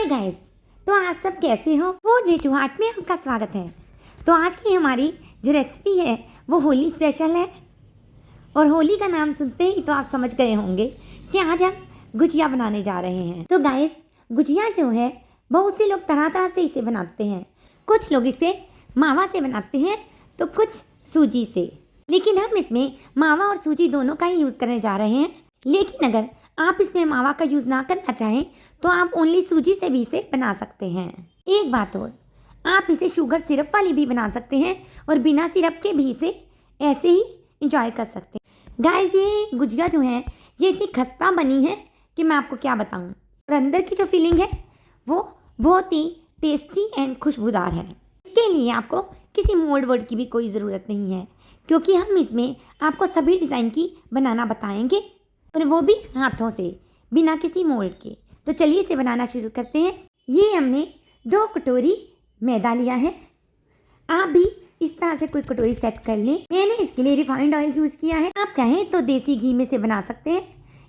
Guys, तो आप सब कैसे हो? फूड वी टू हार्ट में आपका स्वागत है। तो आज की हमारी जो रेसिपी है वो होली स्पेशल है। और होली का नाम सुनते ही तो आप समझ गए होंगे कि आज हम गुजिया बनाने जा रहे हैं। तो गाइस, गुजिया जो है बहुत से लोग तरह तरह से इसे बनाते हैं। कुछ लोग इसे मावा से बनाते हैं तो कुछ सूजी से, लेकिन हम इसमें मावा और सूजी दोनों का ही यूज़ करने जा रहे हैं। लेकिन अगर आप इसमें मावा का यूज़ ना करना चाहें तो आप ओनली सूजी से भी इसे बना सकते हैं। एक बात और, आप इसे शुगर सिरप वाली भी बना सकते हैं और बिना सिरप के भी इसे ऐसे ही इंजॉय कर सकते हैं। गाइस, ये गुजिया जो है ये इतनी खस्ता बनी है कि मैं आपको क्या बताऊं। और अंदर की जो फीलिंग है वो बहुत ही टेस्टी एंड खुशबूदार है। इसके लिए आपको किसी मोल्ड वर्ड की भी कोई ज़रूरत नहीं है, क्योंकि हम इसमें आपको सभी डिज़ाइन की बनाना बताएंगे और वो भी हाथों से, बिना किसी मोल्ड के। तो चलिए इसे बनाना शुरू करते हैं। ये हमने 2 कटोरी मैदा लिया है। आप भी इस तरह से कोई कटोरी सेट कर लें। मैंने इसके लिए रिफाइंड ऑयल यूज़ किया है। आप चाहें तो देसी घी में से बना सकते हैं।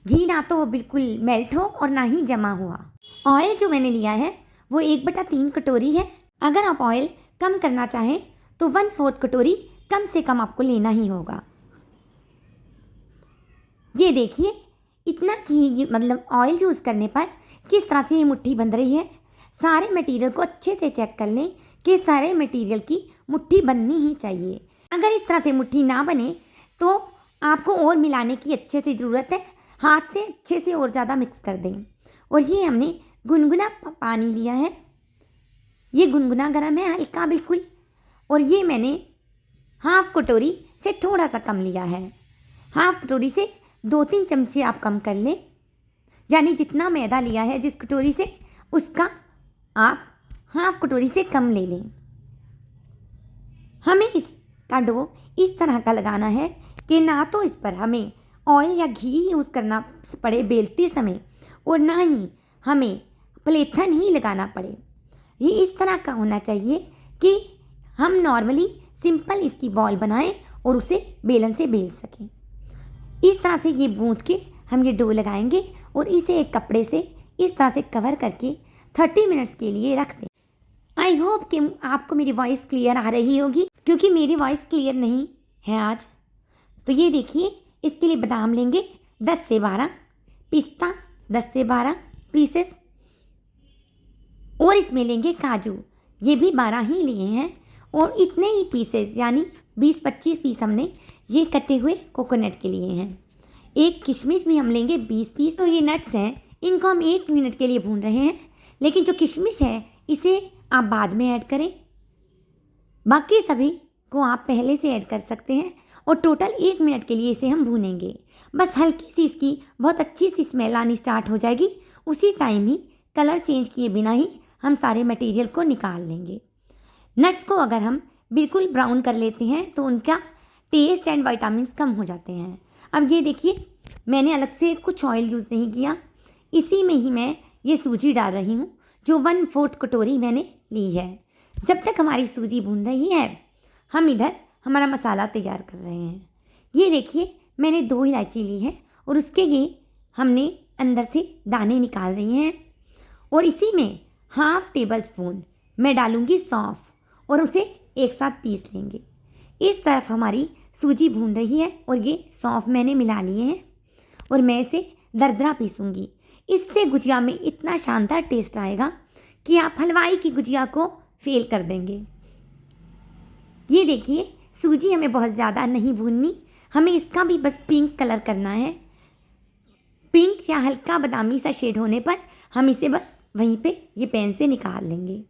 घी ना तो वो बिल्कुल मेल्ट हो और ना ही जमा हुआ। ऑयल जो मैंने लिया है वो 1/3 कटोरी है। अगर आप ऑयल कम करना चाहें तो 1/4 कटोरी कम से कम आपको लेना ही होगा। ये देखिए, इतना घी मतलब ऑयल यूज़ करने पर किस तरह से ये मुट्ठी बन रही है। सारे मटेरियल को अच्छे से चेक कर लें कि सारे मटेरियल की मुट्ठी बननी ही चाहिए। अगर इस तरह से मुट्ठी ना बने तो आपको और मिलाने की अच्छे से ज़रूरत है। हाथ से अच्छे से और ज़्यादा मिक्स कर दें। और ये हमने गुनगुना पानी लिया है। ये गुनगुना गर्म है, हल्का बिल्कुल। और ये मैंने 1/2 कटोरी से थोड़ा सा कम लिया है। 1/2 कटोरी से 2-3 चमचे आप कम कर लें, यानी जितना मैदा लिया है जिस कटोरी से उसका आप 1/2 कटोरी से कम ले लें। हमें इसका डो इस तरह का लगाना है कि ना तो इस पर हमें ऑयल या घी यूज़ करना पड़े बेलते समय, और ना ही हमें प्लेथन ही लगाना पड़े। ये इस तरह का होना चाहिए कि हम नॉर्मली सिंपल इसकी बॉल बनाएं और उसे बेलन से बेल सकें। इस तरह से ये गूंथ के हम ये डो लगाएंगे और इसे एक कपड़े से इस तरह से कवर करके 30 मिनट्स के लिए रख दें। आई होप कि आपको मेरी वॉइस क्लियर आ रही होगी, क्योंकि मेरी वॉइस क्लियर नहीं है आज। तो ये देखिए, इसके लिए बादाम लेंगे 10 से 12, पिस्ता 10 से 12 पीसेस, और इसमें लेंगे काजू, ये भी 12 ही लिए हैं। और इतने ही पीसेस यानी 20-25 पीस हमने ये कटे हुए कोकोनट के लिए हैं। एक किशमिश भी हम लेंगे 20 पीस। तो ये नट्स हैं, इनको हम 1 मिनट के लिए भून रहे हैं, लेकिन जो किशमिश है इसे आप बाद में ऐड करें। बाकी सभी को आप पहले से ऐड कर सकते हैं। और टोटल 1 मिनट के लिए इसे हम भूनेंगे। बस हल्की सी इसकी बहुत अच्छी सी स्मेल आनी स्टार्ट हो जाएगी, उसी टाइम ही कलर चेंज किए बिना ही हम सारे मटेरियल को निकाल लेंगे। नट्स को अगर हम बिल्कुल ब्राउन कर लेते हैं तो उनका टेस्ट एंड विटामिन्स कम हो जाते हैं। अब ये देखिए, मैंने अलग से कुछ ऑयल यूज़ नहीं किया। इसी में ही मैं ये सूजी डाल रही हूँ, जो 1/4 कटोरी मैंने ली है। जब तक हमारी सूजी भून रही है हम इधर हमारा मसाला तैयार कर रहे हैं। ये देखिए, मैंने 2 इलायची ली है और उसके ये हमने अंदर से दाने निकाल रही हैं। और इसी में 1/2 टेबल स्पून मैं डालूँगी सौंफ और उसे एक साथ पीस लेंगे। इस तरफ हमारी सूजी भून रही है और ये सौंफ मैंने मिला लिए हैं और मैं इसे दरदरा पीसूँगी। इससे गुजिया में इतना शानदार टेस्ट आएगा कि आप हलवाई की गुजिया को फेल कर देंगे। ये देखिए, सूजी हमें बहुत ज़्यादा नहीं भूननी, हमें इसका भी बस पिंक कलर करना है। पिंक या हल्का बादामी सा शेड होने पर हम इसे बस वहीं पे ये पैन से निकाल लेंगे।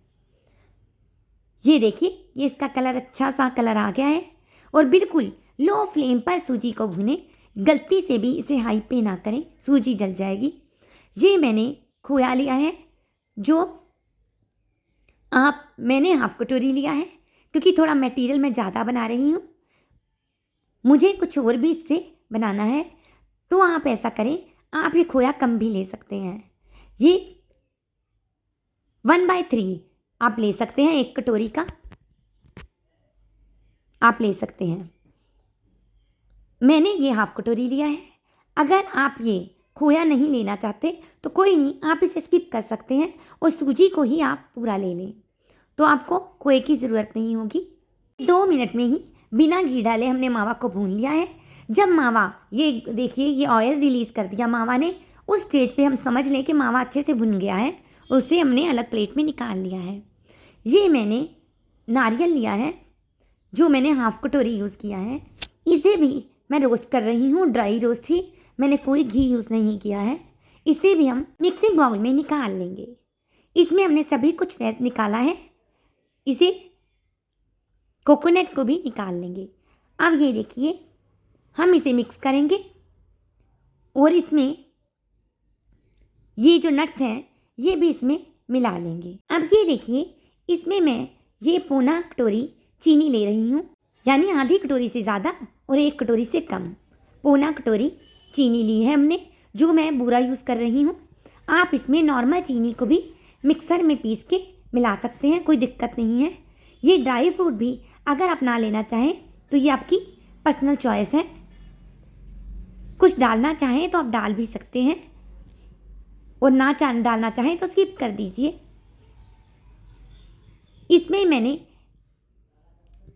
ये देखिए, ये इसका कलर अच्छा सा कलर आ गया है। और बिल्कुल लो फ्लेम पर सूजी को भुने, गलती से भी इसे हाई पे ना करें, सूजी जल जाएगी। ये मैंने खोया लिया है, जो मैंने 1/2 कटोरी लिया है, क्योंकि थोड़ा मटेरियल मैं ज़्यादा बना रही हूँ। मुझे कुछ और भी इससे बनाना है, तो आप ऐसा करें, आप ये खोया कम भी ले सकते हैं। ये 1/3 आप ले सकते हैं, 1 कटोरी का आप ले सकते हैं। मैंने ये 1/2 कटोरी लिया है। अगर आप ये खोया नहीं लेना चाहते तो कोई नहीं, आप इसे स्किप कर सकते हैं और सूजी को ही आप पूरा ले लें, तो आपको खोए की ज़रूरत नहीं होगी। 2 मिनट में ही बिना घी डाले हमने मावा को भून लिया है। जब मावा, ये देखिए ये ऑयल रिलीज़ कर दिया मावा ने, उस स्टेज पे हम समझ लें कि मावा अच्छे से भुन गया है और उसे हमने अलग प्लेट में निकाल लिया है। ये मैंने नारियल लिया है जो मैंने हाफ कटोरी यूज़ किया है। इसे भी मैं रोस्ट कर रही हूँ, ड्राई रोस्ट ही, मैंने कोई घी यूज़ नहीं किया है। इसे भी हम मिक्सिंग बाउल में निकाल लेंगे। इसमें हमने सभी कुछ निकाला है। इसे कोकोनट को भी निकाल लेंगे। अब ये देखिए हम इसे मिक्स करेंगे और इसमें ये जो नट्स हैं ये भी इसमें मिला लेंगे। अब ये देखिए इसमें मैं ये पौना कटोरी चीनी ले रही हूँ, यानी आधी कटोरी से ज़्यादा और 1 कटोरी से कम, पौना कटोरी चीनी ली है हमने, जो मैं बूरा यूज़ कर रही हूँ। आप इसमें नॉर्मल चीनी को भी मिक्सर में पीस के मिला सकते हैं, कोई दिक्कत नहीं है। ये ड्राई फ्रूट भी अगर आप ना लेना चाहें तो ये आपकी पर्सनल चॉइस है, कुछ डालना चाहें तो आप डाल भी सकते हैं और ना डालना चाहें तो स्किप कर दीजिए। इसमें मैंने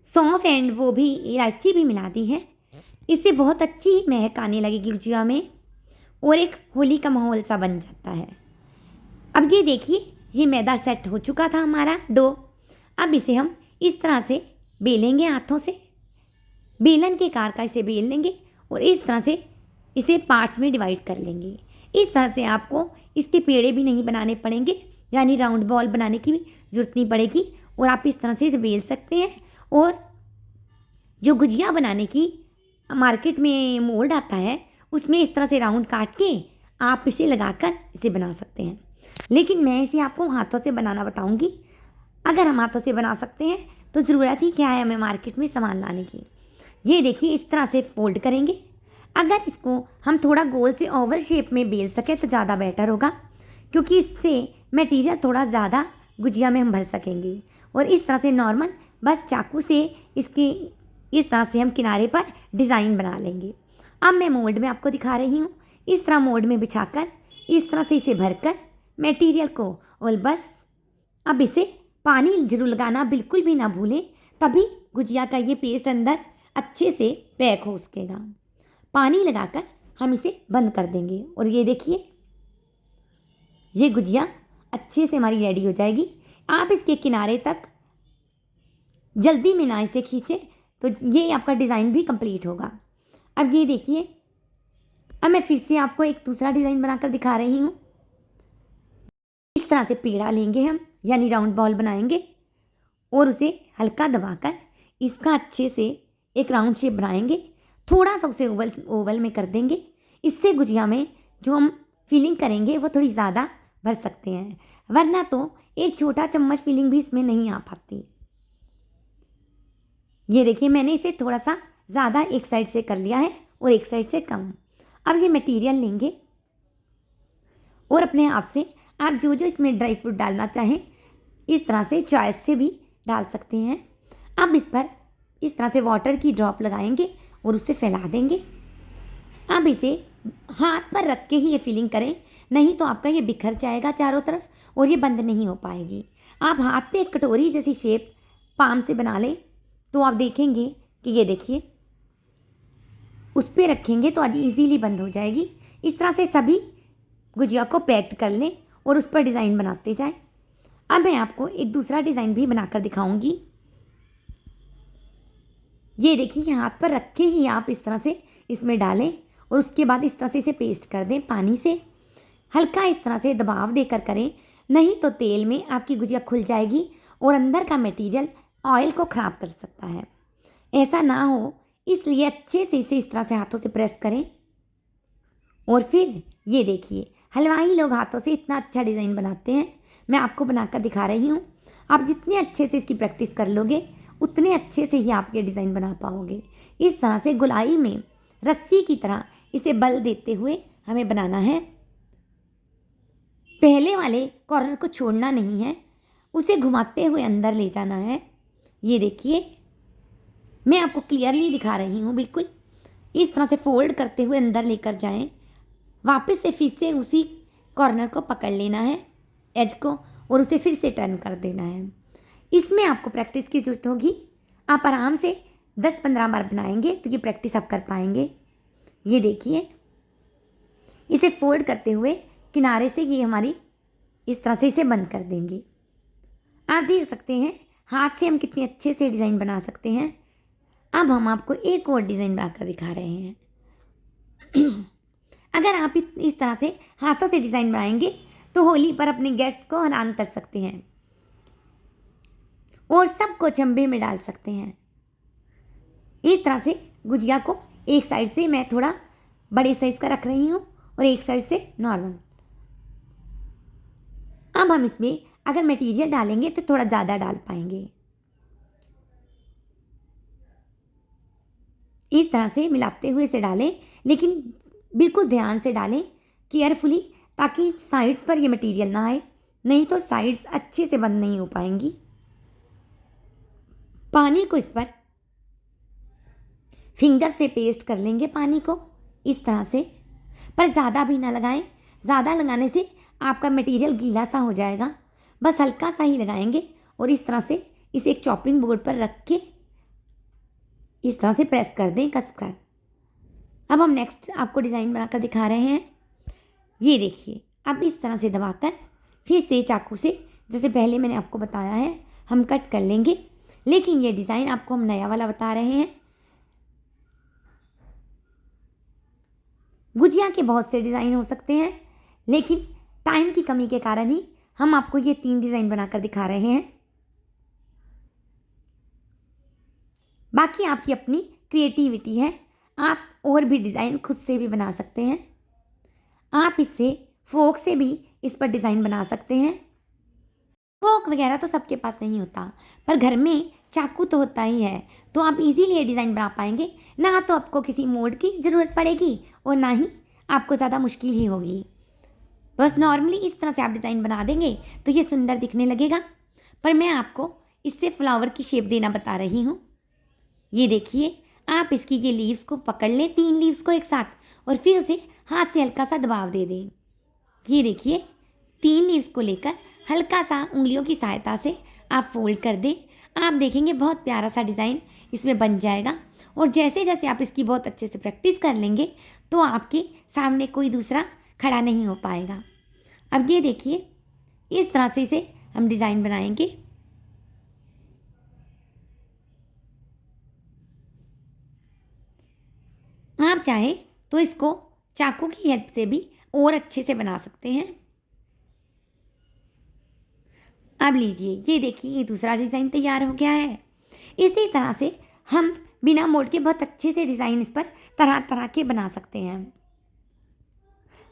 सौंफ एंड वो भी इलायची भी मिला दी है। इससे बहुत अच्छी महक आने लगेगी गुजिया में और एक होली का माहौल सा बन जाता है। अब ये देखिए ये मैदा सेट हो चुका था हमारा डो। अब इसे हम इस तरह से बेलेंगे, हाथों से बेलन के आकार का इसे बेल लेंगे और इस तरह से इसे पार्ट्स में डिवाइड कर लेंगे। इस तरह से आपको इसके पेड़े भी नहीं बनाने पड़ेंगे, यानी राउंड बॉल बनाने की भी ज़रूरत नहीं पड़ेगी और आप इस तरह से इसे बेल सकते हैं। और जो गुजिया बनाने की मार्केट में मोल्ड आता है उसमें इस तरह से राउंड काट के आप इसे लगाकर इसे बना सकते हैं, लेकिन मैं इसे आपको हाथों से बनाना बताऊंगी। अगर हम हाथों से बना सकते हैं तो ज़रूरत ही क्या है हमें मार्केट में सामान लाने की। ये देखिए इस तरह से फोल्ड करेंगे। अगर इसको हम थोड़ा गोल से ओवल शेप में बेल सकें तो ज़्यादा बेटर होगा, क्योंकि इससे मटेरियल थोड़ा ज़्यादा गुजिया में हम भर सकेंगे। और इस तरह से नॉर्मल बस चाकू से इसके इस तरह से हम किनारे पर डिज़ाइन बना लेंगे। अब मैं मोल्ड में आपको दिखा रही हूँ। इस तरह मोल्ड में बिछाकर इस तरह से इसे भरकर मटेरियल को, और बस अब इसे पानी जरूर लगाना बिल्कुल भी ना भूलें, तभी गुजिया का ये पेस्ट अंदर अच्छे से पैक हो सकेगा। पानी लगाकर हम इसे बंद कर देंगे और ये देखिए ये गुजिया अच्छे से हमारी रेडी हो जाएगी। आप इसके किनारे तक जल्दी में ना इसे खींचें तो ये आपका डिज़ाइन भी कंप्लीट होगा। अब ये देखिए अब मैं फिर से आपको एक दूसरा डिज़ाइन बनाकर दिखा रही हूँ। इस तरह से पेड़ा लेंगे हम, यानी राउंड बॉल बनाएंगे और उसे हल्का दबाकर इसका अच्छे से एक राउंड शेप बनाएंगे। थोड़ा सा उसे ओवल में कर देंगे। इससे गुजिया में जो हम फिलिंग करेंगे वो थोड़ी ज़्यादा भर सकते हैं, वरना तो एक छोटा चम्मच फिलिंग भी इसमें नहीं आ पाती। ये देखिए मैंने इसे थोड़ा सा ज़्यादा एक साइड से कर लिया है और एक साइड से कम। अब ये मटेरियल लेंगे और अपने हाथ से आप जो जो इसमें ड्राई फ्रूट डालना चाहें इस तरह से चॉइस से भी डाल सकते हैं। अब इस पर इस तरह से वाटर की ड्रॉप लगाएंगे और उसे फैला देंगे। अब इसे हाथ पर रख के ही ये फिलिंग करें, नहीं तो आपका ये बिखर जाएगा चारों तरफ और ये बंद नहीं हो पाएगी। आप हाथ पे एक कटोरी जैसी शेप पाम से बना लें तो आप देखेंगे कि ये देखिए उस पर रखेंगे तो आज इजीली बंद हो जाएगी। इस तरह से सभी गुजिया को पैक्ड कर लें और उस पर डिज़ाइन बनाते जाएं। अब मैं आपको एक दूसरा डिज़ाइन भी बनाकर दिखाऊंगी। ये देखिए हाथ पर रख के ही आप इस तरह से इसमें डालें और उसके बाद इस तरह से इसे पेस्ट कर दें पानी से। हल्का इस तरह से दबाव देकर करें, नहीं तो तेल में आपकी गुजिया खुल जाएगी और अंदर का मटेरियल ऑयल को ख़राब कर सकता है। ऐसा ना हो इसलिए अच्छे से इसे इस तरह से हाथों से प्रेस करें। और फिर ये देखिए हलवाई लोग हाथों से इतना अच्छा डिज़ाइन बनाते हैं, मैं आपको बनाकर दिखा रही हूँ। आप जितने अच्छे से इसकी प्रैक्टिस कर लोगे उतने अच्छे से ही आप ये डिज़ाइन बना पाओगे। इस तरह से गोलाई में रस्सी की तरह इसे बल देते हुए हमें बनाना है। पहले वाले कॉर्नर को छोड़ना नहीं है, उसे घुमाते हुए अंदर ले जाना है। ये देखिए मैं आपको क्लियरली दिखा रही हूँ, बिल्कुल इस तरह से फोल्ड करते हुए अंदर लेकर जाएं। वापस से फिर से उसी कॉर्नर को पकड़ लेना है, एज को, और उसे फिर से टर्न कर देना है। इसमें आपको प्रैक्टिस की ज़रूरत होगी। आप आराम से 10-15 बार बनाएंगे तो ये प्रैक्टिस आप कर पाएंगे। ये देखिए, इसे फोल्ड करते हुए किनारे से ये हमारी इस तरह से इसे बंद कर देंगे। आप देख सकते हैं हाथ से हम कितने अच्छे से डिज़ाइन बना सकते हैं। अब हम आपको एक और डिज़ाइन बनाकर दिखा रहे हैं। अगर आप इस तरह से हाथों से डिज़ाइन बनाएंगे तो होली पर अपने गेस्ट्स को हैरान कर सकते हैं और सबको चंबे में डाल सकते हैं। इस तरह से गुजिया को एक साइड से मैं थोड़ा बड़े साइज का रख रही हूँ और एक साइड से नॉर्मल। अब हम इसमें अगर मटेरियल डालेंगे तो थोड़ा ज़्यादा डाल पाएंगे। इस तरह से मिलाते हुए इसे डालें, लेकिन बिल्कुल ध्यान से डालें, केयरफुली, ताकि साइड्स पर ये मटेरियल ना आए, नहीं तो साइड्स अच्छे से बंद नहीं हो पाएंगी। पानी को इस पर फिंगर से पेस्ट कर लेंगे, पानी को इस तरह से, पर ज़्यादा भी ना लगाएं। ज़्यादा लगाने से आपका मटेरियल गीला सा हो जाएगा। बस हल्का सा ही लगाएंगे और इस तरह से इसे एक चॉपिंग बोर्ड पर रख के इस तरह से प्रेस कर दें कस कर। अब हम नेक्स्ट आपको डिज़ाइन बनाकर दिखा रहे हैं। ये देखिए, अब इस तरह से दबाकर फिर से चाकू से, जैसे पहले मैंने आपको बताया है, हम कट कर लेंगे। लेकिन ये डिज़ाइन आपको हम नया वाला बता रहे हैं। गुजिया के बहुत से डिज़ाइन हो सकते हैं, लेकिन टाइम की कमी के कारण ही हम आपको ये 3 डिज़ाइन बनाकर दिखा रहे हैं। बाकी आपकी अपनी क्रिएटिविटी है, आप और भी डिज़ाइन खुद से भी बना सकते हैं। आप इससे फोक से भी इस पर डिज़ाइन बना सकते हैं। फोक वगैरह तो सबके पास नहीं होता, पर घर में चाकू तो होता ही है, तो आप इजीली ये डिज़ाइन बना पाएंगे। ना तो आपको किसी मोल्ड की ज़रूरत पड़ेगी और ना ही आपको ज़्यादा मुश्किल ही होगी। बस नॉर्मली इस तरह से आप डिज़ाइन बना देंगे तो ये सुंदर दिखने लगेगा। पर मैं आपको इससे फ्लावर की शेप देना बता रही हूँ। ये देखिए, आप इसकी ये लीव्स को पकड़ लें, 3 लीव्स को एक साथ, और फिर उसे हाथ से हल्का सा दबाव दे दें। ये देखिए, 3 लीव्स को लेकर हल्का सा उंगलियों की सहायता से आप फोल्ड कर दें। आप देखेंगे बहुत प्यारा सा डिज़ाइन इसमें बन जाएगा। और जैसे जैसे आप इसकी बहुत अच्छे से प्रैक्टिस कर लेंगे तो आपके सामने कोई दूसरा खड़ा नहीं हो पाएगा। अब ये देखिए, इस तरह से इसे हम डिज़ाइन बनाएंगे। आप चाहे तो इसको चाकू की हेल्प से भी और अच्छे से बना सकते हैं। अब लीजिए, ये देखिए, ये दूसरा डिज़ाइन तैयार हो गया है। इसी तरह से हम बिना मोल्ड के बहुत अच्छे से डिज़ाइन इस पर तरह तरह के बना सकते हैं।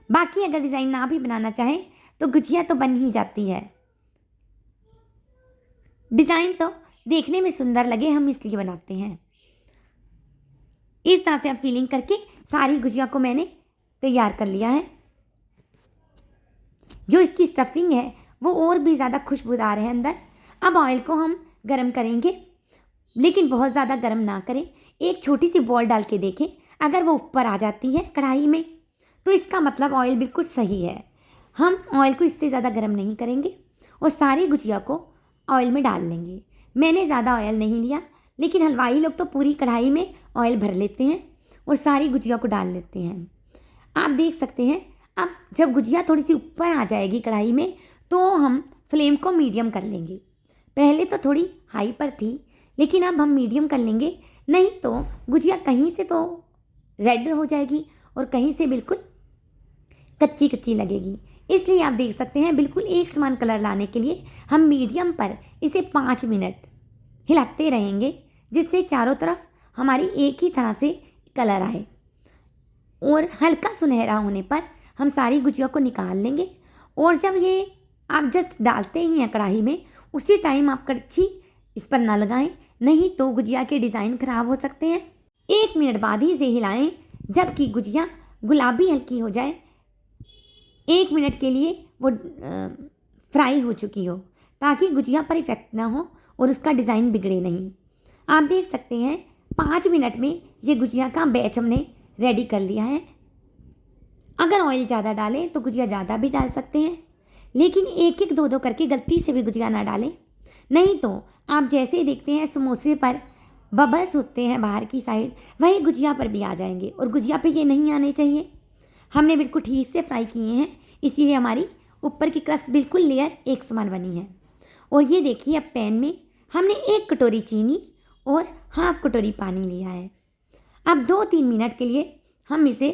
बाकी अगर डिज़ाइन ना भी बनाना चाहें तो गुजिया तो बन ही जाती है। डिज़ाइन तो देखने में सुंदर लगे, हम इसलिए बनाते हैं। इस तरह से अब फिलिंग करके सारी गुजिया को मैंने तैयार कर लिया है। जो इसकी स्टफिंग है वो और भी ज़्यादा खुशबूदार है अंदर। अब ऑयल को हम गरम करेंगे, लेकिन बहुत ज़्यादा गरम ना करें। एक छोटी सी बॉल डाल के देखें, अगर वो ऊपर आ जाती है कढ़ाई में तो इसका मतलब ऑयल बिल्कुल सही है। हम ऑयल को इससे ज़्यादा गरम नहीं करेंगे और सारी गुजिया को ऑयल में डाल लेंगे। मैंने ज़्यादा ऑयल नहीं लिया, लेकिन हलवाई लोग तो पूरी कढ़ाई में ऑयल भर लेते हैं और सारी गुजिया को डाल लेते हैं। आप देख सकते हैं, अब जब गुजिया थोड़ी सी ऊपर आ जाएगी कढ़ाई में तो हम फ्लेम को मीडियम कर लेंगे। पहले तो थोड़ी हाई पर थी, लेकिन अब हम मीडियम कर लेंगे, नहीं तो गुजिया कहीं से तो रेड हो जाएगी और कहीं से बिल्कुल कच्ची कच्ची लगेगी। इसलिए आप देख सकते हैं, बिल्कुल एक समान कलर लाने के लिए हम मीडियम पर इसे 5 मिनट हिलाते रहेंगे, जिससे चारों तरफ हमारी एक ही तरह से कलर आए। और हल्का सुनहरा होने पर हम सारी गुजिया को निकाल लेंगे। और जब ये आप जस्ट डालते ही हैं कढ़ाई में, उसी टाइम आप कड़छी इस पर ना लगाएं, नहीं तो गुजिया के डिज़ाइन खराब हो सकते हैं। 1 मिनट बाद ही इसे हिलाएं, जबकि गुजिया गुलाबी हल्की हो जाए। 1 मिनट के लिए वो फ्राई हो चुकी हो, ताकि गुजिया पर इफेक्ट ना हो और उसका डिज़ाइन बिगड़े नहीं। आप देख सकते हैं 5 मिनट में ये गुजिया का बैच हमने रेडी कर लिया है। अगर ऑयल ज़्यादा डालें तो गुजिया ज़्यादा भी डाल सकते हैं, लेकिन एक एक दो दो करके गलती से भी गुजिया ना डालें, नहीं तो आप जैसे ही देखते हैं समोसे पर बबल्स होते हैं बाहर की साइड, वही गुजिया पर भी आ जाएंगे और गुजिया पे ये नहीं आने चाहिए। हमने बिल्कुल ठीक से फ्राई किए हैं, इसीलिए हमारी ऊपर की क्रस्ट बिल्कुल लेयर एक समान बनी है। और ये देखिए अब पैन में हमने 1 कटोरी चीनी और हाफ कटोरी पानी लिया है। अब 2-3 मिनट के लिए हम इसे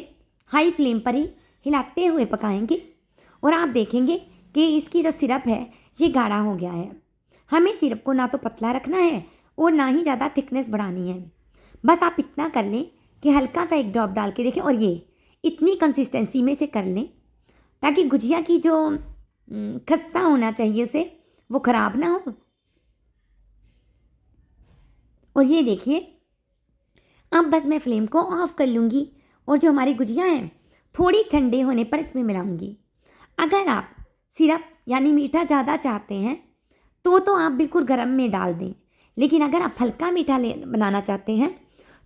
हाई फ्लेम पर ही हिलाते हुए पकाएंगे और आप देखेंगे कि इसकी जो सिरप है ये गाढ़ा हो गया है। हमें सिरप को ना तो पतला रखना है और ना ही ज़्यादा थिकनेस बढ़ानी है। बस आप इतना कर लें कि हल्का सा एक ड्रॉप डाल के देखें और ये इतनी कंसिस्टेंसी में से कर लें ताकि गुजिया की जो खस्ता होना चाहिए उसे वो ख़राब ना हो। और ये देखिए अब बस मैं फ्लेम को ऑफ कर लूँगी और जो हमारी गुजिया हैं थोड़ी ठंडे होने पर इसमें मिलाऊंगी। अगर आप सिरप यानी मीठा ज़्यादा चाहते हैं तो आप बिल्कुल गर्म में डाल दें, लेकिन अगर आप हल्का मीठा बनाना चाहते हैं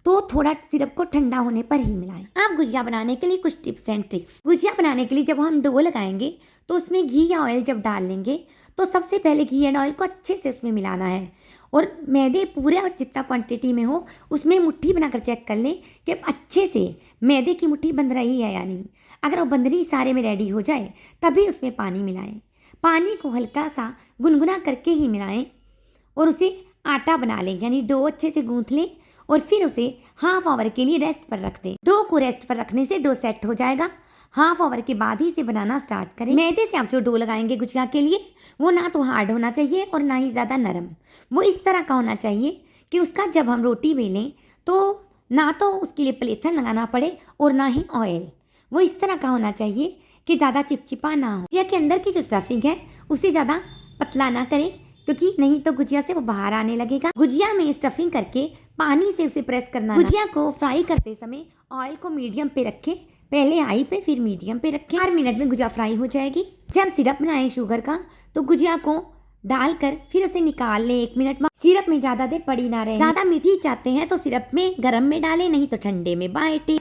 तो थोड़ा सिरप को ठंडा होने पर ही मिलाएं। अब गुजिया बनाने के लिए कुछ टिप्स एंड ट्रिक्स। गुजिया बनाने के लिए जब हम डो लगाएंगे तो उसमें घी या ऑयल जब डाल लेंगे तो सबसे पहले घी एंड ऑयल को अच्छे से उसमें मिलाना है और मैदे पूरा जितना क्वांटिटी में हो उसमें मुट्ठी बनाकर चेक कर लें कि अच्छे से मैदे की मुट्ठी बंध रही है या नहीं। अगर वो बंधनी सारे में रेडी हो जाए तभी उसमें पानी मिलाएं। पानी को हल्का सा गुनगुना करके ही मिलाएं और उसे आटा बना लें, यानी डो अच्छे से गूंथ लें और फिर उसे हाफ आवर के लिए रेस्ट पर रख दें। डो को रेस्ट पर रखने से डो सेट हो जाएगा। हाफ आवर के बाद ही इसे बनाना स्टार्ट करें। मैदे से आप जो डो लगाएंगे गुजिया के लिए वो ना तो हार्ड होना चाहिए और ना ही ज़्यादा नरम, वो इस तरह का होना चाहिए कि उसका जब हम रोटी बेलें तो ना तो उसके लिए प्लेथन लगाना पड़े और ना ही ऑयल। वो इस तरह का होना चाहिए कि ज़्यादा चिपचिपा ना हो। गुजिया के अंदर की जो स्टफिंग है उसे ज़्यादा पतला ना करें क्योंकि नहीं तो गुजिया से वो बाहर आने लगेगा। गुजिया में स्टफिंग करके पानी से उसे प्रेस करना। गुजिया को फ्राई करते समय ऑयल को मीडियम पे रखें, पहले हाई पे फिर मीडियम पे रखें। 4 मिनट में गुजिया फ्राई हो जाएगी। जब सिरप बनाएं शुगर का तो गुजिया को डालकर फिर उसे निकाल लें 1 मिनट बाद। सिरप में ज़्यादा देर पड़ी ना रहे। ज़्यादा मीठी चाहते हैं तो सिरप में गर्म में डालें, नहीं तो ठंडे में बांटे।